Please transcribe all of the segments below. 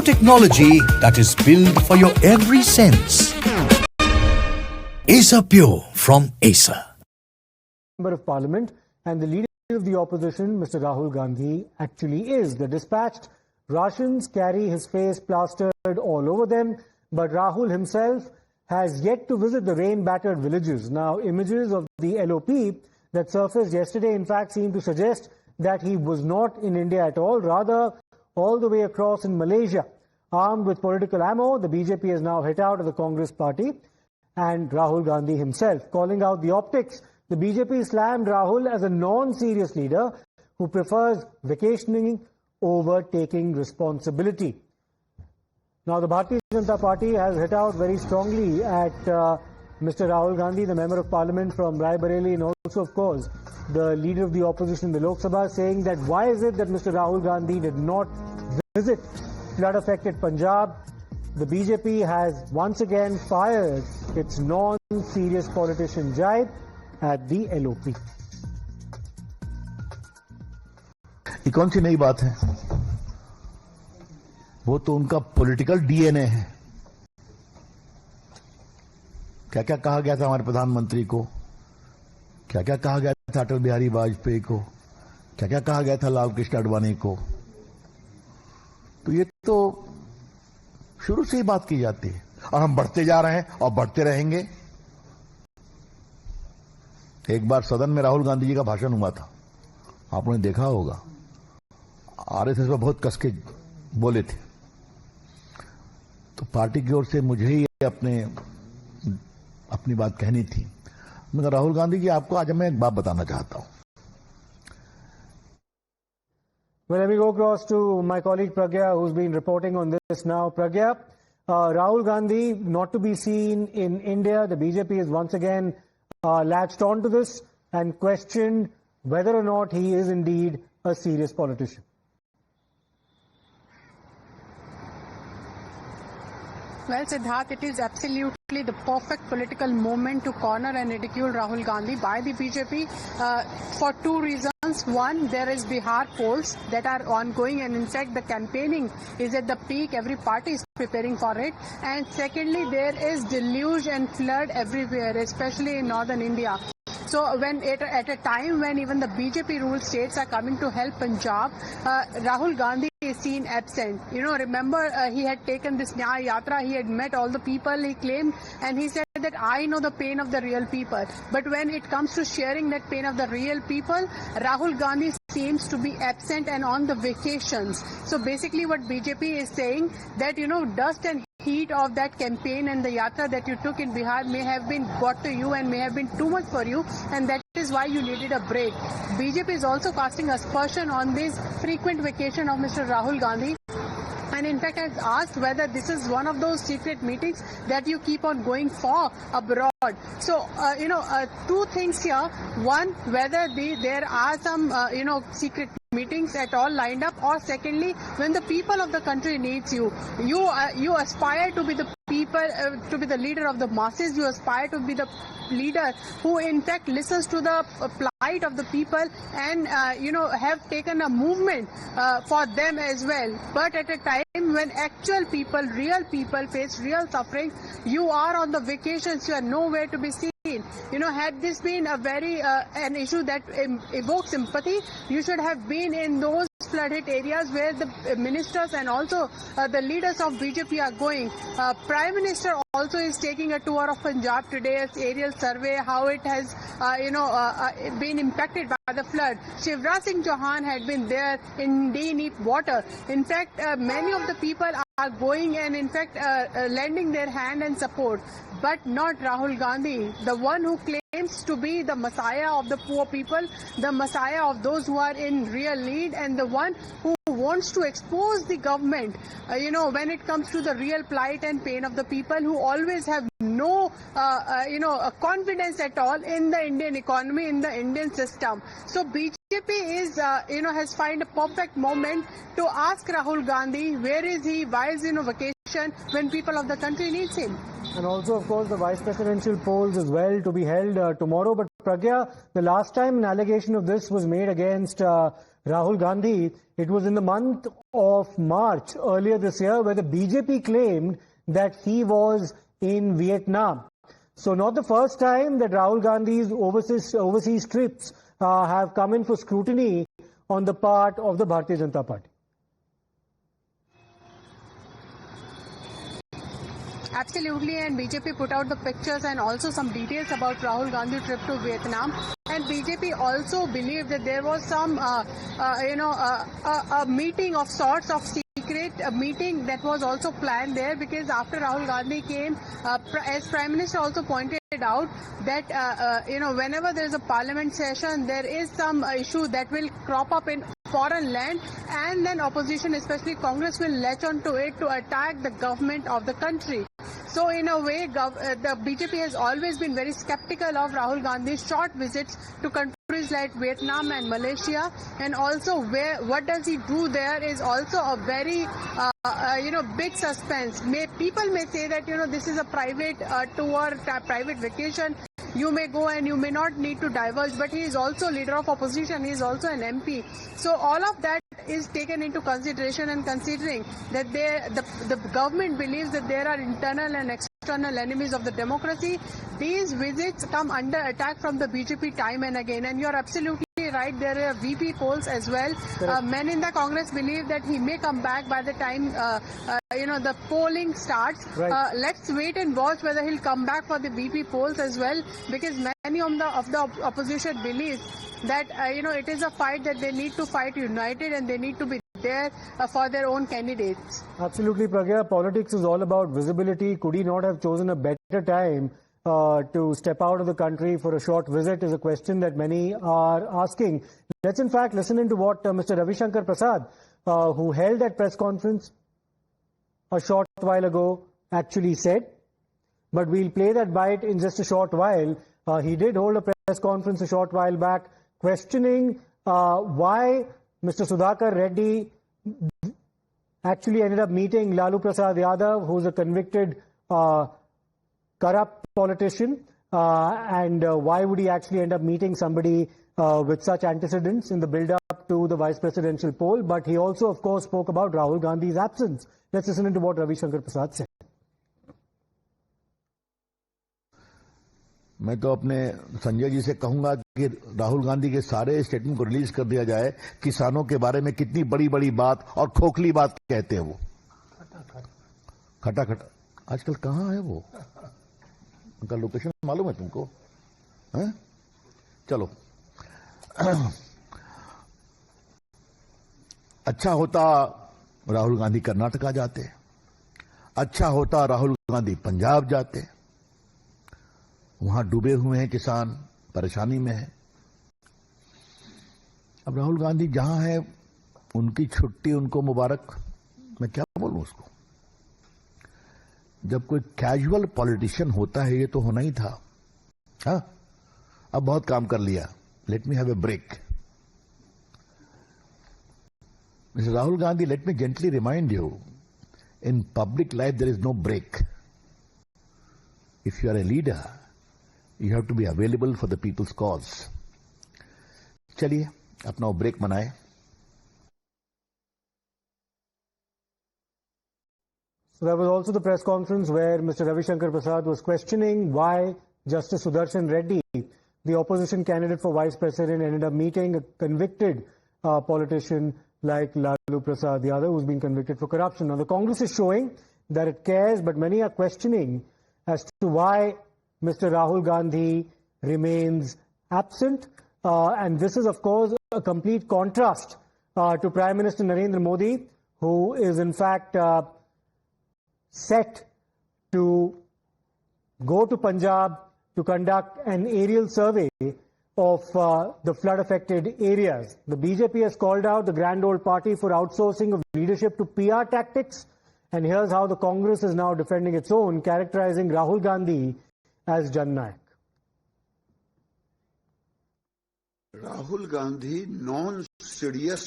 technology that is built for your every sense. Acer Pure from Acer. Member of Parliament and the leader of the opposition, Mr. Rahul Gandhi, actually is. The dispatched Russians carry his face plastered all over them, but Rahul himself has yet to visit the rain-battered villages. Now, images of the LOP that surfaced yesterday, in fact, seem to suggest that he was not in India at all, rather all the way across in Malaysia. Armed with political ammo, the BJP has now hit out at the Congress party and Rahul Gandhi himself. Calling out the optics, the BJP slammed Rahul as a non-serious leader who prefers vacationing over taking responsibility. Now, the Bharatiya Janata Party has hit out very strongly at Mr. Rahul Gandhi, the Member of Parliament from Raebareli, and also, of course, the leader of the opposition in the Lok Sabha, saying that why is it that Mr. Rahul Gandhi did not visit flood-affected Punjab? The BJP has once again fired its non-serious politician jibe at the LOP. ये कौन सी नई बात है? वो तो उनका political DNA है। क्या क्या कहा गया था हमारे प्रधानमंत्री को, क्या क्या कहा गया था अटल बिहारी वाजपेयी को, क्या क्या कहा गया था लाल कृष्ण आडवाणी को। तो ये तो शुरू से ही बात की जाती है और हम बढ़ते जा रहे हैं और बढ़ते रहेंगे। एक बार सदन में राहुल गांधी जी का भाषण हुआ था, आपने देखा होगा। आरएसएस में बहुत कसके बोले थे, तो पार्टी की ओर से मुझे ही अपनी बात कहनी थी। मगर राहुल गांधी जी, आपको आज मैं एक बात बताना चाहता हूं। Well, let me go across to my colleague Pragya, who's been reporting on this now. Pragya, Rahul Gandhi not to be seen in India. The BJP has once again latched on to this and questioned whether or not he is indeed a serious politician. Well, Siddharth, it is absolutely the perfect political moment to corner and ridicule Rahul Gandhi by the BJP for two reasons. One, there is Bihar polls that are ongoing, and in fact the campaigning is at the peak. Every party is preparing for it. And secondly, there is deluge and flood everywhere, especially in northern India. So when at a time when even the BJP ruled states are coming to help Punjab, Rahul Gandhi is seen absent. You know, remember he had taken this Nyaya Yatra, he had met all the people, he claimed, and he said that I know the pain of the real people. But when it comes to sharing that pain of the real people, Rahul Gandhi seems to be absent and on the vacations. So basically what BJP is saying that, you know, dust and heat of that campaign and the yatra that you took in Bihar may have been got to you and may have been too much for you, and that is why you needed a break. BJP is also casting aspersion on this frequent vacation of Mr. Rahul Gandhi, and in fact has asked whether this is one of those secret meetings that you keep on going for abroad. So, two things here. One, whether there are some, secret meetings at all lined up, or secondly, when the people of the country needs you, you aspire to be the people, to be the leader of the masses. You aspire to be the leader who in fact listens to the plight of the people and have taken a movement for them as well. But at a time when actual people, real people face real suffering, you are on the vacations, you are nowhere to be seen. You know, had this been a very an issue that evokes sympathy, you should have been in those flood-hit areas where the ministers and also the leaders of BJP are going. Prime Minister also is taking a tour of Punjab today, as aerial survey how it has been impacted by the flood. Shivraj Singh Chauhan had been there in knee-deep water. In fact, many of the people are going and in fact lending their hand and support, but not Rahul Gandhi, the one who claims to be the messiah of the poor people, the messiah of those who are in real need, and the one who wants to expose the government, when it comes to the real plight and pain of the people who always have no, confidence at all in the Indian economy, in the Indian system. So BJP is, has found a perfect moment to ask Rahul Gandhi, where is he, why is he on vacation when people of the country needs him. And also, of course, the vice presidential polls as well to be held tomorrow. But Pragya, the last time an allegation of this was made against Rahul Gandhi, it was in the month of March earlier this year, where the BJP claimed that he was in Vietnam. So not the first time that Rahul Gandhi's overseas trips have come in for scrutiny on the part of the Bharatiya Janata Party. Absolutely, and BJP put out the pictures and also some details about Rahul Gandhi's trip to Vietnam. And BJP also believed that there was some, a meeting of sorts of secret meeting that was also planned there, because after Rahul Gandhi came, as Prime Minister also pointed out, that whenever there is a parliament session, there is some issue that will crop up in foreign land, and then opposition, especially Congress, will latch on to it to attack the government of the country. So in a way, the BJP has always been very skeptical of Rahul Gandhi's short visits to countries like Vietnam and Malaysia, and also what does he do there is also a very big suspense. People may say that this is a private tour, private vacation. You may go and you may not need to diverge, but he is also leader of opposition. He is also an MP. So all of that is taken into consideration, and considering that the government believes that there are internal and external enemies of the democracy, these visits come under attack from the BJP time and again. And you are absolutely right, there are VP polls as well. Men in the Congress believe that he may come back by the time the polling starts. Right. Let's wait and watch whether he'll come back for the VP polls as well, because many of the opposition believes that it is a fight that they need to fight united, and they need to be there for their own candidates. Absolutely, Pragya. Politics is all about visibility. Could he not have chosen a better time to step out of the country for a short visit is a question that many are asking. Let's in fact listen into what Mr. Ravi Shankar Prasad, who held that press conference a short while ago, actually said. But we'll play that bite in just a short while. He did hold a press conference a short while back questioning why Mr. Sudhakar Reddy actually ended up meeting Lalu Prasad Yadav, who's a convicted corrupt politician, and why would he actually end up meeting somebody with such antecedents in the build-up to the vice presidential poll. But he also, of course, spoke about Rahul Gandhi's absence. Let's listen to what Ravi Shankar Prasad said. मैं तो अपने संजय जी से कहूंगा कि राहुल गांधी के सारे statement को release कर दिया जाए। किसानों के बारे में कितनी बड़ी बड़ी बात और खोखली बात कहते हैं वो। खटाखट आजकल कहाँ है वो? उनका लोकेशन मालूम है तुमको? हैं? चलो, अच्छा होता राहुल गांधी कर्नाटका जाते, अच्छा होता राहुल गांधी पंजाब जाते। वहां डूबे हुए हैं किसान, परेशानी में है। अब राहुल गांधी जहां है, उनकी छुट्टी उनको मुबारक। मैं क्या बोलूं उसको? जब कोई कैजुअल पॉलिटिशियन होता है, ये तो होना ही था। हाँ, अब बहुत काम कर लिया, let me have a break. Mister Rahul Gandhi, let me gently remind you, in public life there is no break. If you are a leader, you have to be available for the people's cause. चलिए अपना break मनाएं। So there was also the press conference where Mr. Ravi Shankar Prasad was questioning why Justice Sudarshan Reddy, the opposition candidate for vice president, ended up meeting a convicted politician like Lalu Prasad Yadav, who's been convicted for corruption. Now the Congress is showing that it cares, but many are questioning as to why Mr. Rahul Gandhi remains absent. And this is, of course, a complete contrast to Prime Minister Narendra Modi, who is in fact set to go to Punjab to conduct an aerial survey of the flood-affected areas. The BJP has called out the Grand Old Party for outsourcing of leadership to PR tactics. And here's how the Congress is now defending its own, characterizing Rahul Gandhi as Jannayak. Rahul Gandhi non serious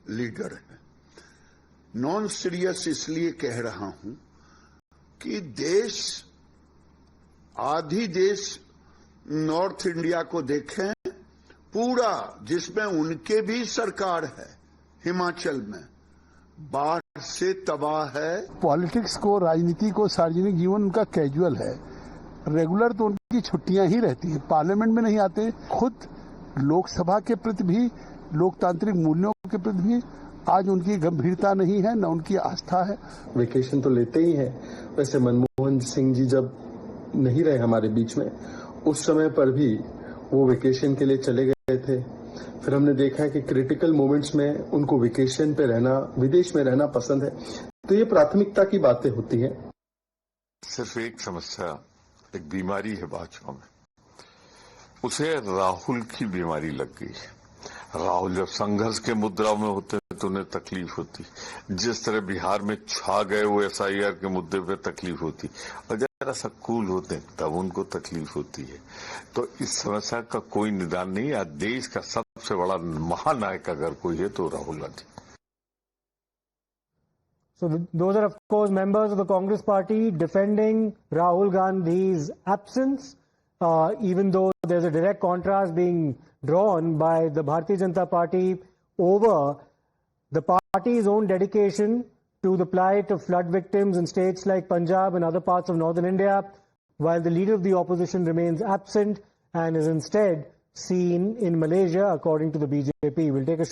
leader है। Non serious इसलिए कह रहा हूं कि आधी देश north India को देखें, पूरा जिसमें उनके भी सरकार है, हिमाचल में बाढ़ से तबाह है। पॉलिटिक्स को, राजनीति को, सार्वजनिक जीवन उनका कैजुअल है। रेगुलर तो उनकी छुट्टियां ही रहती हैं, पार्लियामेंट में नहीं आते। खुद लोकसभा के प्रति भी, लोकतांत्रिक मूल्यों के प्रति भी आज उनकी गंभीरता नहीं है, न उनकी आस्था है। वेकेशन तो लेते ही हैं। वैसे मनमोहन सिंह जी जब नहीं रहे हमारे बीच में, उस समय पर भी वो वेकेशन के लिए चले गए थे। फिर हमने देखा है कि क्रिटिकल मोमेंट्स में उनको वेकेशन पे रहना, विदेश में रहना पसंद है। तो ये प्राथमिकता की बातें होती हैं। सिर्फ एक समस्या, एक बीमारी है भाजपा में, उसे राहुल की बीमारी लग गई है। राहुल जब संघर्ष के मुद्रा में होते हैं तो उन्हें तकलीफ होती, जिस तरह बिहार में छा गए वो SIR के मुद्दे पे तकलीफ होती, और जरा सा कूल होते हैं तब उनको तकलीफ होती है। तो इस समस्या का कोई निदान नहीं है। देश का सबसे बड़ा महानायक अगर कोई है तो Rahul Gandhi. So those are of course members of the Congress party defending Rahul Gandhi's absence, even though there's a direct contrast being drawn by the Bharatiya Janata Party over the party's own dedication to the plight of flood victims in states like Punjab and other parts of northern India, while the leader of the opposition remains absent and is instead seen in Malaysia, according to the BJP. We'll take a